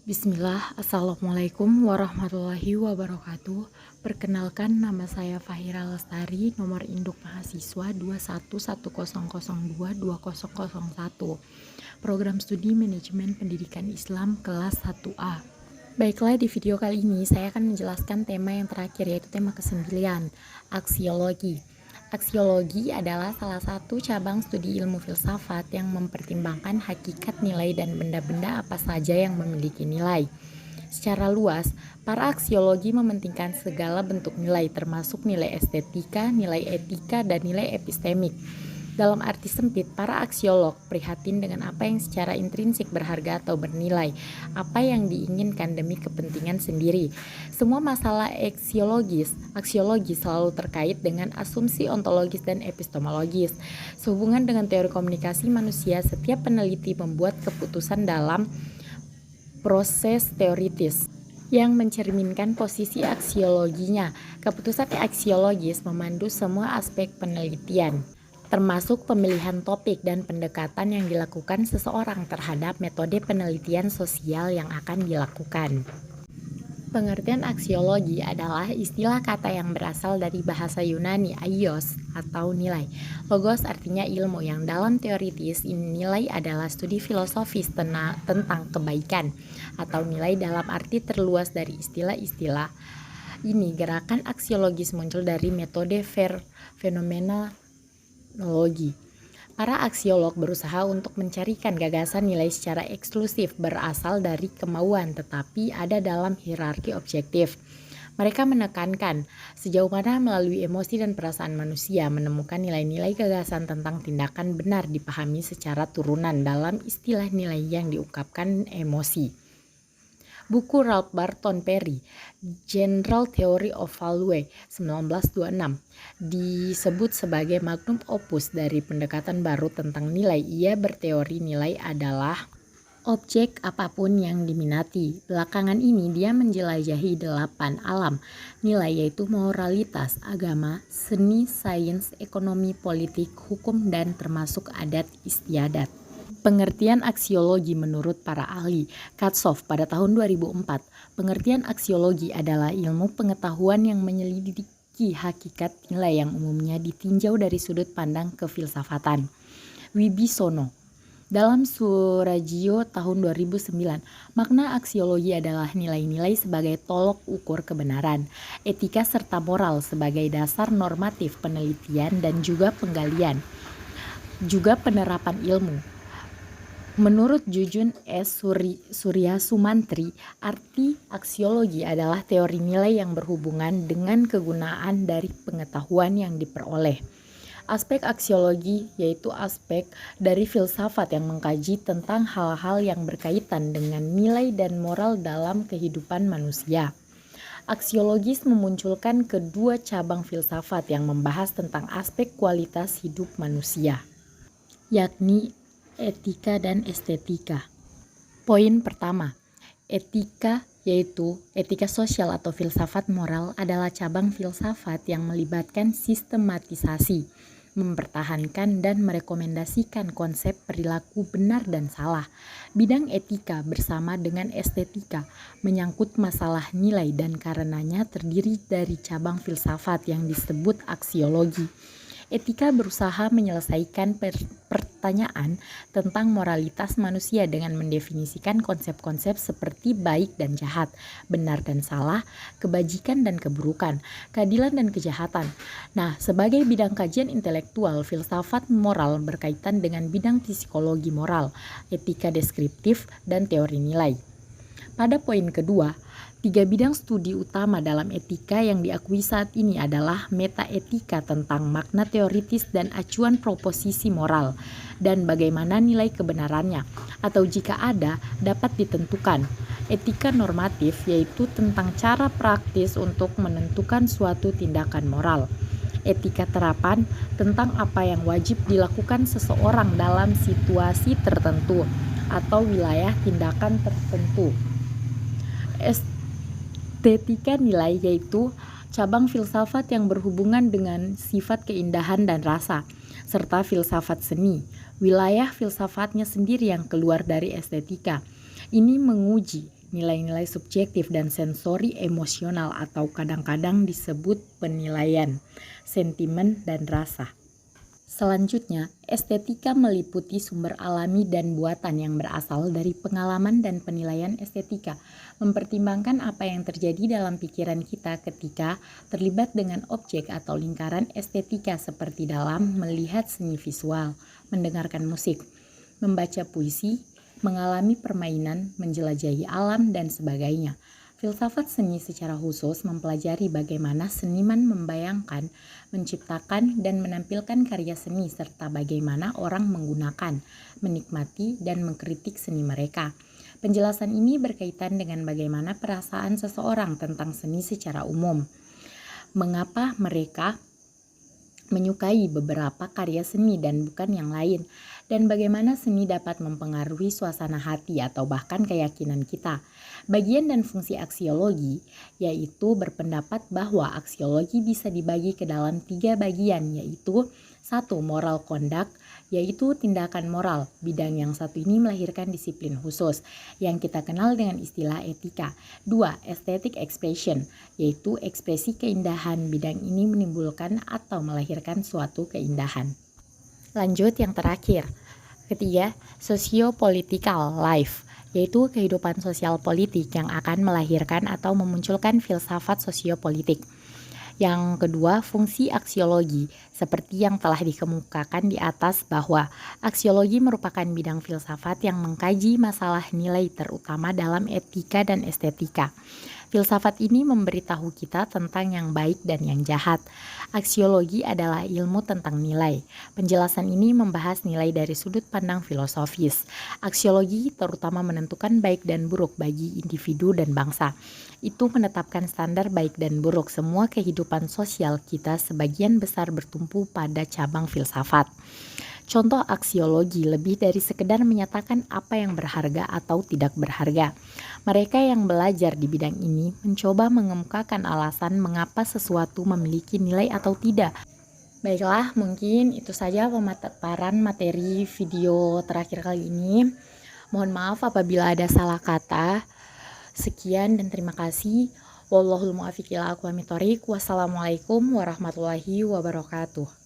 Bismillah, Assalamualaikum warahmatullahi wabarakatuh. Perkenalkan, nama saya Fahira Lestari, nomor induk mahasiswa 21100022001, program studi manajemen pendidikan Islam kelas 1A. Baiklah, di video kali ini saya akan menjelaskan tema yang terakhir, yaitu tema ke-9, aksiologi. Aksiologi adalah salah satu cabang studi ilmu filsafat yang mempertimbangkan hakikat nilai dan benda-benda apa saja yang memiliki nilai. Secara luas, para aksiologi mementingkan segala bentuk nilai, termasuk nilai estetika, nilai etika, dan nilai epistemik. Dalam arti sempit, para aksiolog prihatin dengan apa yang secara intrinsik berharga atau bernilai, apa yang diinginkan demi kepentingan sendiri. Semua masalah aksiologi selalu terkait dengan asumsi ontologis dan epistemologis. Sehubungan dengan teori komunikasi manusia, setiap peneliti membuat keputusan dalam proses teoritis yang mencerminkan posisi aksiologinya. Keputusan aksiologis memandu semua aspek penelitian, termasuk pemilihan topik dan pendekatan yang dilakukan seseorang terhadap metode penelitian sosial yang akan dilakukan. Pengertian aksiologi adalah istilah kata yang berasal dari bahasa Yunani aios atau nilai. Logos artinya ilmu, yang dalam teoritis nilai adalah studi filosofis tentang kebaikan atau nilai dalam arti terluas dari istilah-istilah ini. Gerakan aksiologis muncul dari metode fenomenologi. Para aksiolog berusaha untuk mencarikan gagasan nilai secara eksklusif berasal dari kemauan, tetapi ada dalam hierarki objektif. Mereka menekankan sejauh mana melalui emosi dan perasaan manusia menemukan nilai-nilai gagasan tentang tindakan benar dipahami secara turunan dalam istilah nilai yang diungkapkan emosi. Buku Ralph Barton Perry, General Theory of Value 1926, disebut sebagai magnum opus dari pendekatan baru tentang nilai. Ia berteori nilai adalah objek apapun yang diminati. Belakangan ini dia menjelajahi 8 alam nilai, yaitu moralitas, agama, seni, sains, ekonomi, politik, hukum, dan termasuk adat istiadat. Pengertian aksiologi menurut para ahli. Katsoff pada tahun 2004, pengertian aksiologi adalah ilmu pengetahuan yang menyelidiki hakikat nilai yang umumnya ditinjau dari sudut pandang kefilsafatan. Wibisono dalam Suragio tahun 2009, makna aksiologi adalah nilai-nilai sebagai tolok ukur kebenaran, etika serta moral sebagai dasar normatif penelitian dan juga penggalian, juga penerapan ilmu. Menurut Jujun S. Surya Sumantri, arti aksiologi adalah teori nilai yang berhubungan dengan kegunaan dari pengetahuan yang diperoleh. Aspek aksiologi yaitu aspek dari filsafat yang mengkaji tentang hal-hal yang berkaitan dengan nilai dan moral dalam kehidupan manusia. Aksiologis memunculkan kedua cabang filsafat yang membahas tentang aspek kualitas hidup manusia, yakni etika dan estetika. Poin pertama, etika yaitu etika sosial atau filsafat moral adalah cabang filsafat yang melibatkan sistematisasi, mempertahankan dan merekomendasikan konsep perilaku benar dan salah. Bidang etika bersama dengan estetika menyangkut masalah nilai dan karenanya terdiri dari cabang filsafat yang disebut aksiologi. Etika berusaha menyelesaikan pertanyaan tentang moralitas manusia dengan mendefinisikan konsep-konsep seperti baik dan jahat, benar dan salah, kebajikan dan keburukan, keadilan dan kejahatan. Nah, sebagai bidang kajian intelektual, filsafat moral berkaitan dengan bidang psikologi moral, etika deskriptif, dan teori nilai. Pada poin kedua, 3 bidang studi utama dalam etika yang diakui saat ini adalah metaetika tentang makna teoritis dan acuan proposisi moral, dan bagaimana nilai kebenarannya, atau jika ada, dapat ditentukan. Etika normatif yaitu tentang cara praktis untuk menentukan suatu tindakan moral. Etika terapan tentang apa yang wajib dilakukan seseorang dalam situasi tertentu atau wilayah tindakan tertentu. Estetika nilai yaitu cabang filsafat yang berhubungan dengan sifat keindahan dan rasa, serta filsafat seni. Wilayah filsafatnya sendiri yang keluar dari estetika. Ini menguji nilai-nilai subjektif dan sensori emosional atau kadang-kadang disebut penilaian, sentimen, dan rasa. Selanjutnya, estetika meliputi sumber alami dan buatan yang berasal dari pengalaman dan penilaian estetika, mempertimbangkan apa yang terjadi dalam pikiran kita ketika terlibat dengan objek atau lingkaran estetika seperti dalam melihat seni visual, mendengarkan musik, membaca puisi, mengalami permainan, menjelajahi alam, dan sebagainya. Filsafat seni secara khusus mempelajari bagaimana seniman membayangkan, menciptakan, dan menampilkan karya seni serta bagaimana orang menggunakan, menikmati, dan mengkritik seni mereka. Penjelasan ini berkaitan dengan bagaimana perasaan seseorang tentang seni secara umum. Mengapa mereka menyukai beberapa karya seni dan bukan yang lain, dan bagaimana seni dapat mempengaruhi suasana hati atau bahkan keyakinan kita. Bagian dan fungsi aksiologi, yaitu berpendapat bahwa aksiologi bisa dibagi ke dalam 3 bagian, yaitu 1. Moral conduct, yaitu tindakan moral. Bidang yang satu ini melahirkan disiplin khusus, yang kita kenal dengan istilah etika. 2. Aesthetic expression, yaitu ekspresi keindahan. Bidang ini menimbulkan atau melahirkan suatu keindahan. Lanjut yang terakhir. Ketiga, socio-political life, yaitu kehidupan sosial politik yang akan melahirkan atau memunculkan filsafat sosiopolitik. Yang kedua, fungsi aksiologi, seperti yang telah dikemukakan di atas bahwa aksiologi merupakan bidang filsafat yang mengkaji masalah nilai terutama dalam etika dan estetika. Filsafat ini memberitahu kita tentang yang baik dan yang jahat. Aksiologi adalah ilmu tentang nilai. Penjelasan ini membahas nilai dari sudut pandang filosofis. Aksiologi terutama menentukan baik dan buruk bagi individu dan bangsa. Itu menetapkan standar baik dan buruk semua kehidupan sosial kita sebagian besar bertumpu pada cabang filsafat. Contoh aksiologi lebih dari sekedar menyatakan apa yang berharga atau tidak berharga. Mereka yang belajar di bidang ini mencoba mengemukakan alasan mengapa sesuatu memiliki nilai atau tidak. Baiklah, mungkin itu saja pemaparan materi video terakhir kali ini. Mohon maaf apabila ada salah kata. Sekian dan terima kasih. Wallahul muwaffiq ila aqwamit thoriq. Wassalamualaikum warahmatullahi wabarakatuh.